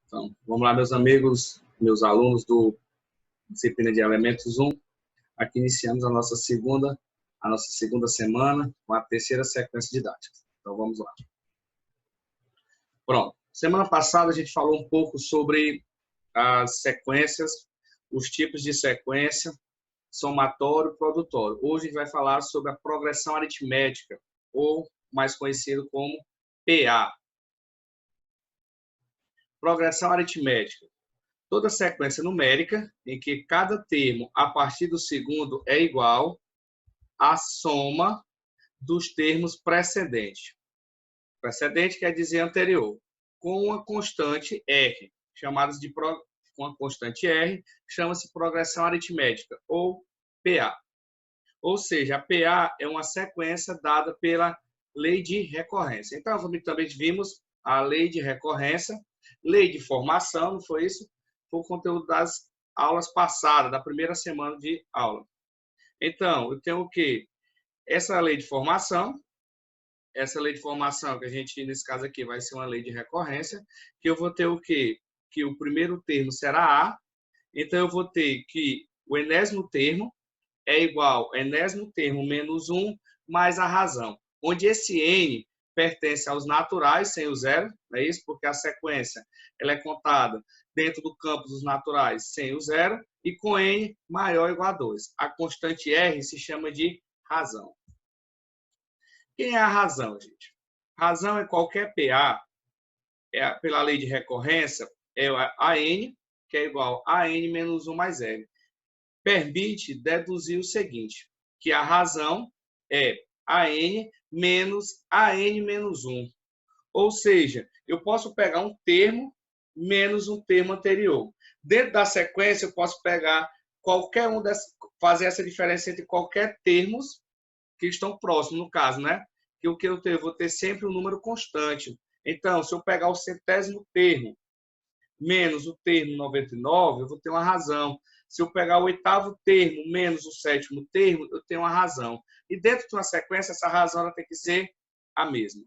Então, vamos lá, meus amigos, meus alunos do disciplina de Elementos 1. Aqui iniciamos a nossa segunda semana com a terceira sequência didática. Então, vamos lá. Pronto. Semana passada a gente falou um pouco sobre as sequências, os tipos de sequência, somatório e produtório. Hoje a gente vai falar sobre a progressão aritmética, ou mais conhecido como PA. Progressão aritmética. Toda sequência numérica em que cada termo a partir do segundo é igual à soma dos termos precedentes. Precedente quer dizer anterior, com uma constante R, com a constante R, chama-se progressão aritmética, ou PA. Ou seja, a PA é uma sequência dada pela lei de recorrência. Então, também vimos a lei de recorrência, lei de formação, não foi isso? Foi o conteúdo das aulas passadas, da primeira semana de aula. Então, eu tenho o quê? Essa lei de formação que a gente, nesse caso aqui, vai ser uma lei de recorrência, que eu vou ter o quê? Que o primeiro termo será A, então eu vou ter que o enésimo termo é igual a enésimo termo menos 1 mais a razão, onde esse N pertence aos naturais, sem o zero, não é isso? Porque a sequência ela é contada dentro do campo dos naturais sem o zero, e com N maior ou igual a 2. A constante R se chama de razão. Quem é a razão, gente? Razão é qualquer PA, pela lei de recorrência, é a N, que é igual a N menos 1 mais L. Permite deduzir o seguinte, que a razão é a N menos a N menos 1. Ou seja, eu posso pegar um termo menos um termo anterior. Dentro da sequência, eu posso pegar qualquer um fazer essa diferença entre qualquer termos que estão próximos, no caso, né? Que o que eu vou ter sempre um número constante. Então, se eu pegar o centésimo termo menos o termo 99, eu vou ter uma razão. Se eu pegar o oitavo termo menos o sétimo termo, eu tenho uma razão. E dentro de uma sequência, essa razão ela tem que ser a mesma.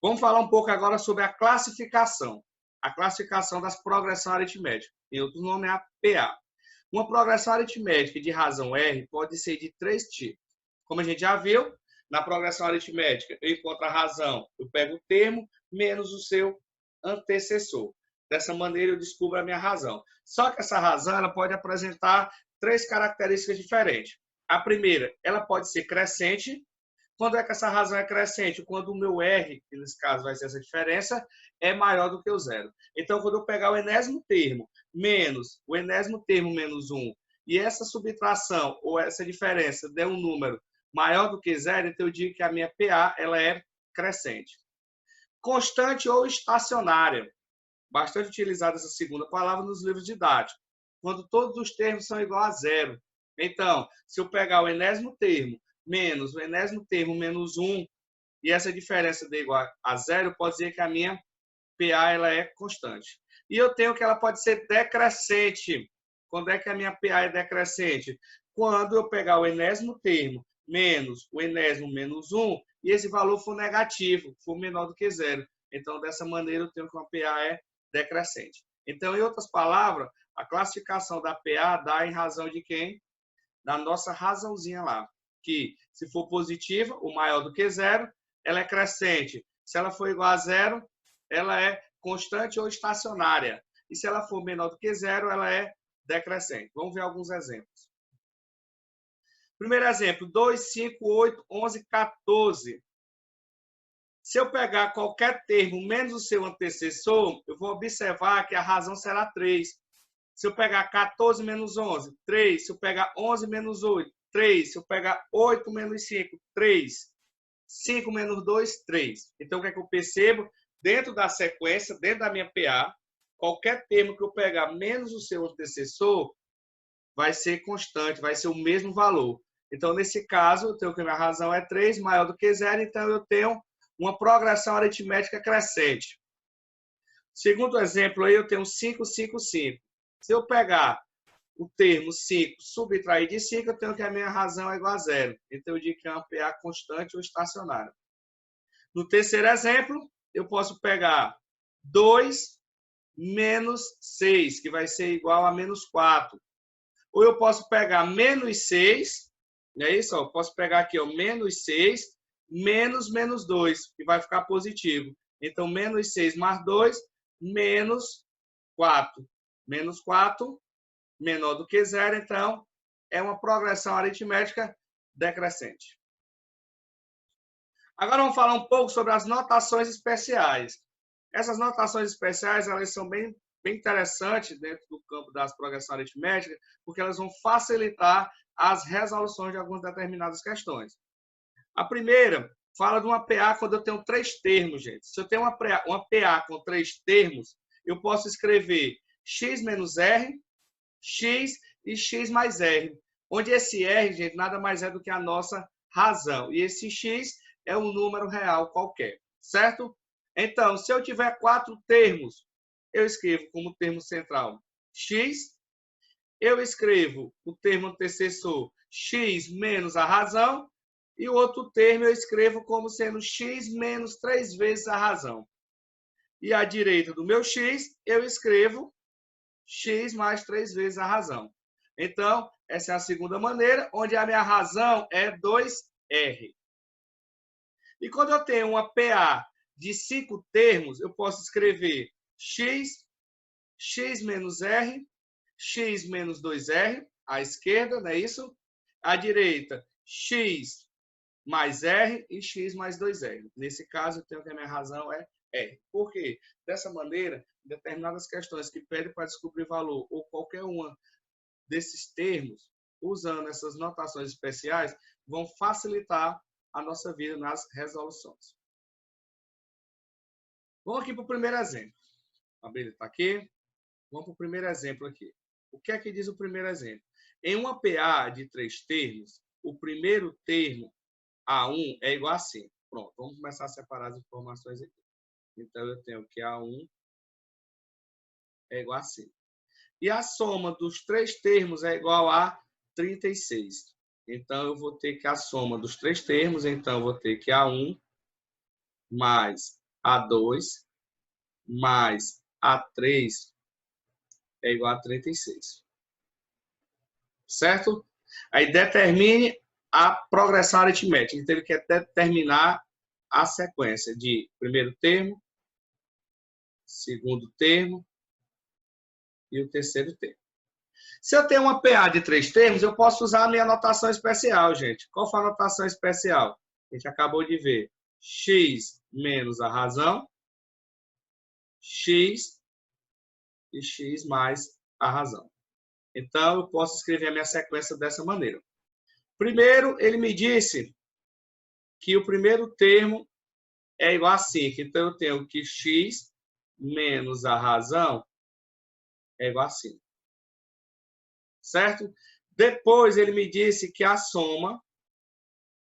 Vamos falar um pouco agora sobre a classificação. A classificação das progressões aritméticas. Em outro nome é a PA. Uma progressão aritmética de razão R pode ser de 3 tipos. Como a gente já viu, na progressão aritmética, eu encontro a razão, eu pego o termo menos o seu antecessor. Dessa maneira, eu descubro a minha razão. Só que essa razão ela pode apresentar 3 características diferentes. A primeira, ela pode ser crescente. Quando é que essa razão é crescente? Quando o meu R, que nesse caso vai ser essa diferença, é maior do que o zero. Então, quando eu pegar o enésimo termo menos o enésimo termo menos 1, e essa subtração ou essa diferença der um número maior do que zero, então eu digo que a minha PA ela é crescente. Constante ou estacionária. Bastante utilizada essa segunda palavra nos livros didáticos. Quando todos os termos são igual a zero. Então, se eu pegar o enésimo termo menos o enésimo termo menos 1, e essa diferença der igual a zero, pode dizer que a minha PA ela é constante. E eu tenho que ela pode ser decrescente. Quando é que a minha PA é decrescente? Quando eu pegar o enésimo termo menos o enésimo menos 1, e esse valor for negativo, for menor do que zero. Então, dessa maneira, eu tenho que uma PA é decrescente. Então, em outras palavras, a classificação da PA dá em razão de quem? Da nossa razãozinha lá. Que, se for positiva, o maior do que zero, ela é crescente. Se ela for igual a zero, ela é constante ou estacionária. E se ela for menor do que zero, ela é decrescente. Vamos ver alguns exemplos. Primeiro exemplo, 2, 5, 8, 11, 14. Se eu pegar qualquer termo menos o seu antecessor, eu vou observar que a razão será 3. Se eu pegar 14 menos 11, 3. Se eu pegar 11 menos 8, 3. Se eu pegar 8 menos 5, 3. 5 menos 2, 3. Então, o que é que eu percebo? Dentro da sequência, dentro da minha PA, qualquer termo que eu pegar menos o seu antecessor vai ser constante, vai ser o mesmo valor. Então, nesse caso, eu tenho que a minha razão é 3, maior do que zero, então eu tenho uma progressão aritmética crescente. Segundo exemplo, aí eu tenho 5, 5, 5. Se eu pegar o termo 5 subtrair de 5, eu tenho que a minha razão é igual a zero. Então, eu digo que é uma PA constante ou estacionária. No terceiro exemplo, eu posso pegar 2 menos 6, que vai ser igual a menos 4. Ou eu posso pegar menos 6, não é isso? Eu posso pegar aqui, ó, menos 6, menos 2, que vai ficar positivo. Então, menos 6 mais 2, menos 4. Menos 4, menor do que 0, então, é uma progressão aritmética decrescente. Agora vamos falar um pouco sobre as notações especiais. Essas notações especiais, elas são bem interessantes dentro do campo das progressões aritméticas, porque elas vão facilitar as resoluções de algumas determinadas questões. A primeira fala de uma PA quando eu tenho 3 termos, gente. Se eu tenho uma PA com 3 termos, eu posso escrever x menos r, x e x mais r, onde esse r, gente, nada mais é do que a nossa razão. E esse x é um número real qualquer, certo? Então, se eu tiver 4 termos, eu escrevo como termo central x, eu escrevo o termo antecessor x menos a razão, e o outro termo eu escrevo como sendo x menos 3 vezes a razão. E à direita do meu x, eu escrevo x mais 3 vezes a razão. Então, essa é a segunda maneira, onde a minha razão é 2r. E quando eu tenho uma PA de 5 termos, eu posso escrever x, x menos r, x menos 2r, à esquerda, não é isso? À direita, x mais r e x mais 2r. Nesse caso, eu tenho que a minha razão é r. Por quê? Dessa maneira, determinadas questões que pedem para descobrir valor ou qualquer uma desses termos, usando essas notações especiais, vão facilitar a nossa vida nas resoluções. Vamos aqui para o primeiro exemplo. A Bíblia está aqui. Vamos para o primeiro exemplo aqui. O que é que diz o primeiro exemplo? Em uma PA de 3 termos, o primeiro termo, A1, é igual a 5. Pronto, vamos começar a separar as informações aqui. Então, eu tenho que A1 é igual a 5. E a soma dos 3 termos é igual a 36. Então, eu vou ter que a soma dos 3 termos, então, eu vou ter que A1 mais A2 mais A3 é igual a 36. Certo? Aí determine a progressão aritmética. Então, ele quer determinar a sequência de primeiro termo, segundo termo e o terceiro termo. Se eu tenho uma PA de 3 termos, eu posso usar a minha notação especial, gente. Qual foi a notação especial? A gente acabou de ver. X menos a razão, x e x mais a razão. Então, eu posso escrever a minha sequência dessa maneira. Primeiro, ele me disse que o primeiro termo é igual a 5. Então, eu tenho que x menos a razão é igual a 5. Certo? Depois, ele me disse que a soma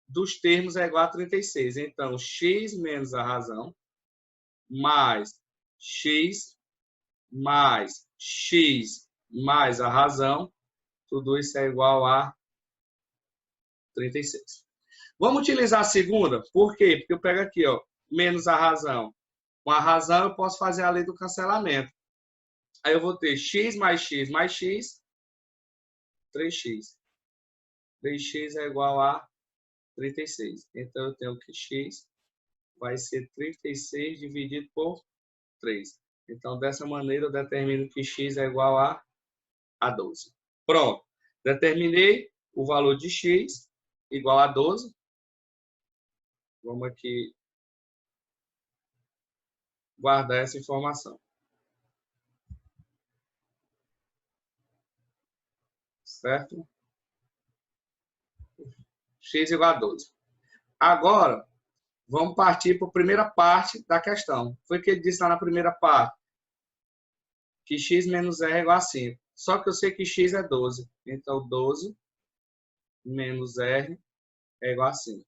dos termos é igual a 36. Então, x menos a razão mais x mais a razão, tudo isso é igual a 36. Vamos utilizar a segunda? Por quê? Porque eu pego aqui, ó, menos a razão. Com a razão, eu posso fazer a lei do cancelamento. Aí eu vou ter x mais x, 3x. 3x é igual a 36. Então, eu tenho que x vai ser 36 dividido por 3. Então, dessa maneira, eu determino que x é igual a 12. Pronto. Determinei o valor de x igual a 12. Vamos aqui guardar essa informação. Certo? X igual a 12. Agora, vamos partir para a primeira parte da questão. Foi o que ele disse lá na primeira parte. Que x menos r é igual a 5. Só que eu sei que x é 12. Então, 12 menos r é igual a 5.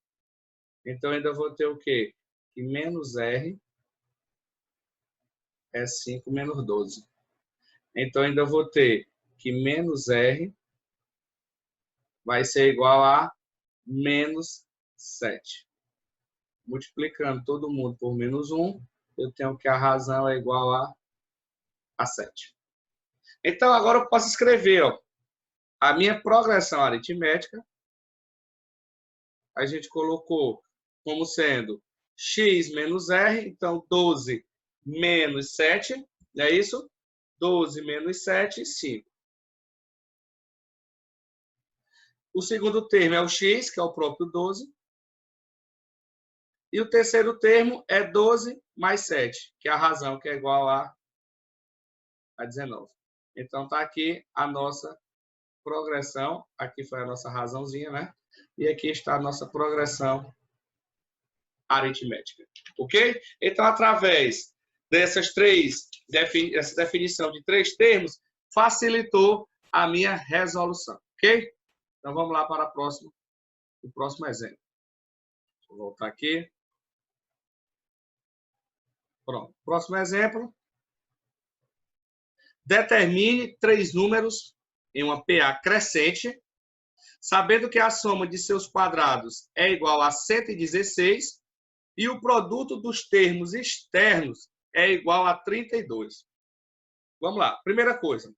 Então, ainda vou ter o quê? Que menos r é 5 menos 12. Então, ainda vou ter que menos r vai ser igual a menos 7. Multiplicando todo mundo por menos 1, eu tenho que a razão é igual a 7. Então, agora eu posso escrever, ó, a minha progressão aritmética. A gente colocou como sendo x menos r, então 12 menos 7, não é isso? 12 menos 7, 5. O segundo termo é o x, que é o próprio 12. E o terceiro termo é 12 mais 7, que é a razão, que é igual a 19. Então, está aqui a nossa progressão. Aqui foi a nossa razãozinha, né? E aqui está a nossa progressão aritmética. Ok? Então, através dessas essa definição de 3 termos, facilitou a minha resolução. Ok? Então, vamos lá para o próximo exemplo. Vou voltar aqui. Pronto. Próximo exemplo. Determine 3 números em uma PA crescente, sabendo que a soma de seus quadrados é igual a 116 e o produto dos termos externos é igual a 32. Vamos lá. Primeira coisa.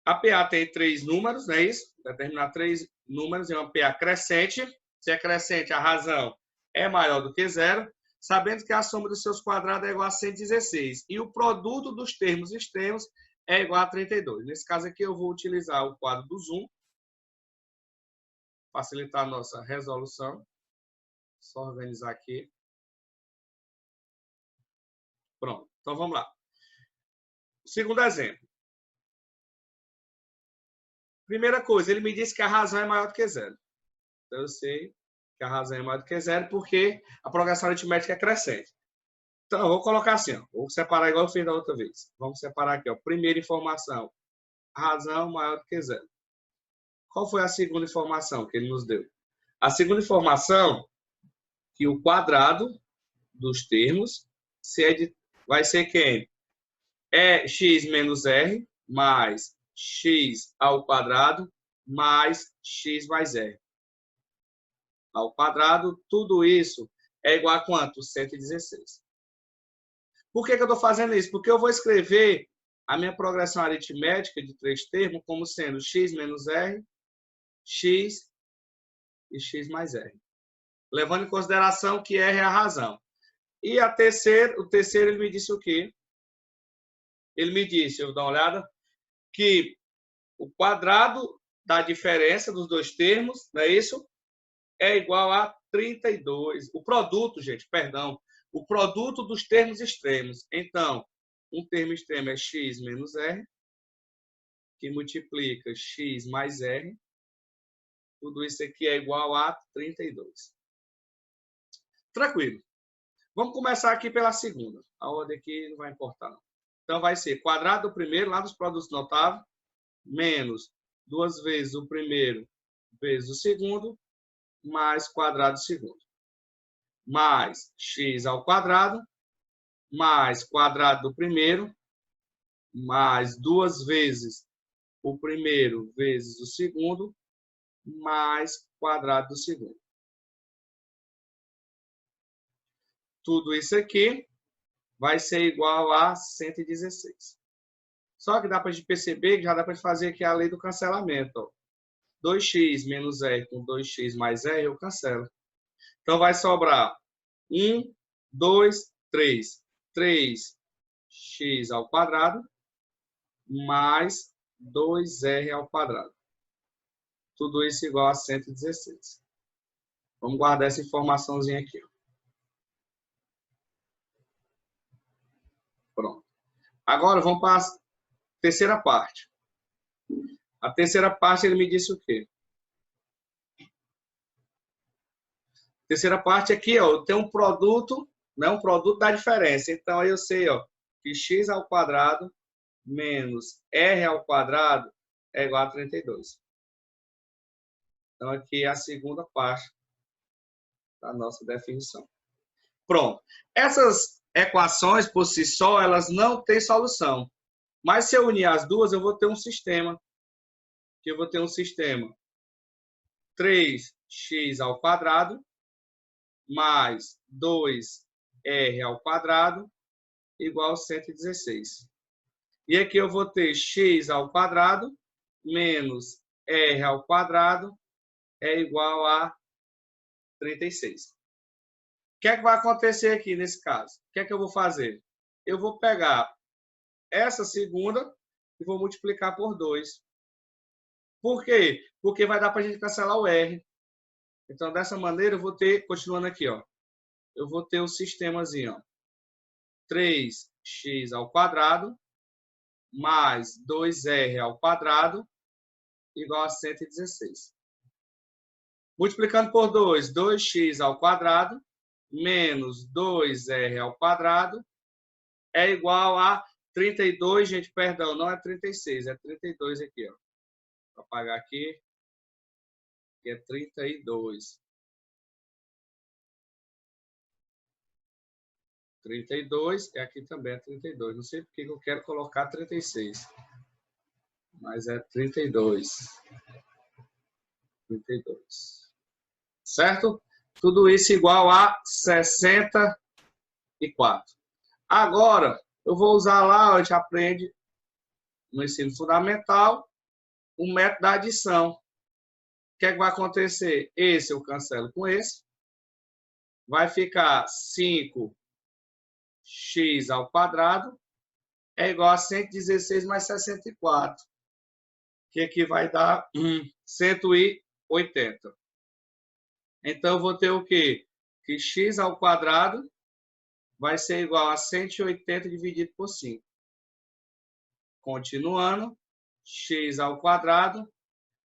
A PA tem 3 números, não é isso? Determinar 3 números em uma PA crescente. Se é crescente, a razão é maior do que 0, sabendo que a soma dos seus quadrados é igual a 116 e o produto dos termos extremos é igual a 32. Nesse caso aqui, eu vou utilizar o quadro do zoom, facilitar a nossa resolução. Só organizar aqui. Pronto. Então, vamos lá. Segundo exemplo. Primeira coisa, ele me disse que a razão é maior do que 0. Então, eu sei que a razão é maior do que 0 porque a progressão aritmética é crescente. Então, eu vou colocar assim, ó, vou separar igual eu fiz da outra vez. Vamos separar aqui, ó, primeira informação, a razão maior do que 0. Qual foi a segunda informação que ele nos deu? A segunda informação, que o quadrado dos termos vai ser quem? É x menos r mais x ao quadrado mais x mais r. Ao quadrado, tudo isso é igual a quanto? 116. Por que eu estou fazendo isso? Porque eu vou escrever a minha progressão aritmética de 3 termos como sendo x menos r, x e x mais r. Levando em consideração que r é a razão. E o terceiro ele me disse o quê? Ele me disse, eu vou dar uma olhada, que o quadrado da diferença dos 2 termos, não é isso? É igual a 32. O produto, gente, perdão, o produto dos termos extremos. Então, um termo extremo é x menos r, que multiplica x mais r. Tudo isso aqui é igual a 32. Tranquilo. Vamos começar aqui pela segunda. A ordem aqui não vai importar, não. Então, vai ser quadrado do primeiro, lá dos produtos notáveis, menos 2 vezes o primeiro vezes o segundo, mais quadrado do segundo. Mais x ao quadrado, mais quadrado do primeiro, mais 2 vezes o primeiro vezes o segundo, mais quadrado do segundo. Tudo isso aqui vai ser igual a 116. Só que dá para a gente perceber que já dá para fazer aqui a lei do cancelamento. Ó. 2x menos r com 2x mais r, eu cancelo. Então, vai sobrar 1, 2, 3. 3x ao quadrado mais 2r ao quadrado. Tudo isso igual a 116. Vamos guardar essa informaçãozinha aqui. Pronto. Agora, vamos para a terceira parte. A terceira parte, ele me disse o quê? A terceira parte aqui, ó, eu tenho um produto, né, um produto da diferença. Então, aí eu sei, ó, que x ao quadrado menos r ao quadrado é igual a 32. Então, aqui é a segunda parte da nossa definição. Pronto. Essas equações, por si só, elas não têm solução. Mas se eu unir as duas, eu vou ter um sistema. Que eu vou ter um sistema 3x ao quadrado mais 2 R ao quadrado igual a 116. E aqui eu vou ter x ao quadrado menos R ao quadrado é igual a 36. O que é que vai acontecer aqui nesse caso? O que é que eu vou fazer? Eu vou pegar essa segunda e vou multiplicar por 2. Por quê? Porque vai dar para a gente cancelar o R. Então, dessa maneira, eu vou ter, continuando aqui, ó, eu vou ter o sistemazinho, ó, 3x ao quadrado mais 2R ao quadrado igual a 116. Multiplicando por 2, 2x ao quadrado menos 2R ao quadrado é igual a 32, gente, perdão, não é 36, é 32 aqui, ó. Vou apagar aqui, que é 32. 32, e aqui também é 32. Não sei porque eu quero colocar 36, mas é 32. 32. Certo? Tudo isso igual a 64. Agora, eu vou usar lá, a gente aprende no ensino fundamental, o método da adição. O que é que vai acontecer? Esse eu cancelo com esse. Vai ficar 5x ao quadrado é igual a 116 mais 64. Que aqui vai dar 180. Então, eu vou ter o quê? Que x ao quadrado vai ser igual a 180 dividido por 5. Continuando, x ao quadrado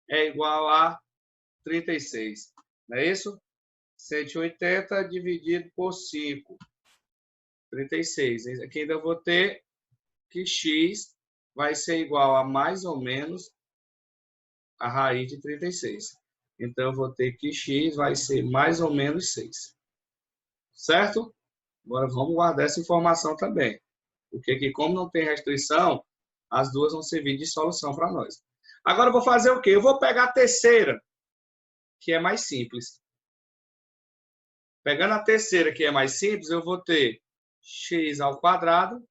é igual a 36. Não é isso? 180 dividido por 5. 36. Aqui ainda vou ter que x vai ser igual a mais ou menos a raiz de 36. Então, eu vou ter que x vai ser mais ou menos 6. Certo? Agora, vamos guardar essa informação também. Porque aqui, como não tem restrição, as duas vão servir de solução para nós. Agora, eu vou fazer o quê? Eu vou pegar a terceira, que é mais simples. Pegando a terceira, que é mais simples, eu vou ter x ao quadrado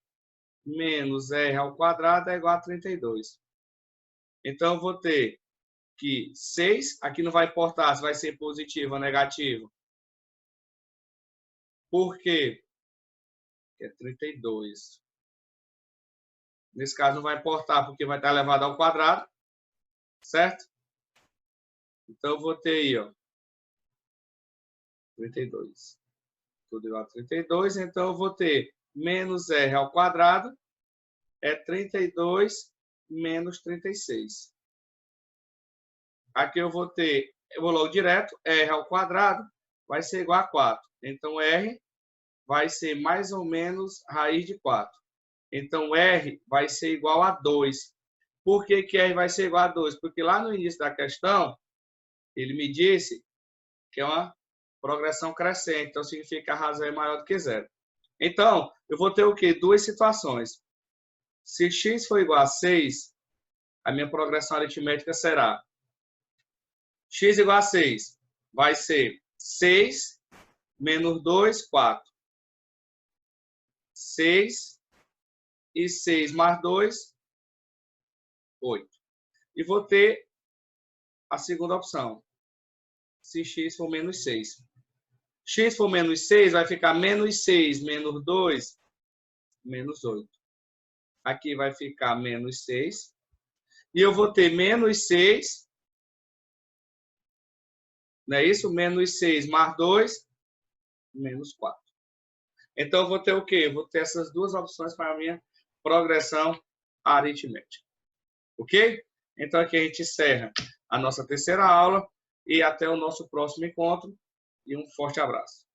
menos r ao quadrado é igual a 32. Então, eu vou ter que 6, aqui não vai importar se vai ser positivo ou negativo. Por quê? Porque é 32. Nesse caso, não vai importar, porque vai estar elevado ao quadrado. Certo? Então, eu vou ter aí, ó, 32. Tudo igual a 32. Então, eu vou ter menos r ao quadrado é 32 menos 36. Aqui eu vou ter, eu vou logo direto, r ao quadrado vai ser igual a 4. Então, r vai ser mais ou menos raiz de 4. Então, r vai ser igual a 2. Por que que r vai ser igual a 2? Porque lá no início da questão, ele me disse que é uma progressão crescente. Então, significa que a razão é maior do que zero. Então, eu vou ter o quê? Duas situações. Se x for igual a 6, a minha progressão aritmética será x igual a 6 vai ser 6 menos 2, 4. 6 e 6 mais 2, 8. E vou ter a segunda opção. Se x for menos 6. X for menos 6, vai ficar menos 6 menos 2, menos 8. Aqui vai ficar menos 6. E eu vou ter menos 6. Não é isso? Menos 6 mais 2, menos 4. Então, eu vou ter o quê? Eu vou ter essas duas opções para a minha progressão aritmética. Ok? Então, aqui a gente encerra a nossa terceira aula e até o nosso próximo encontro. E um forte abraço.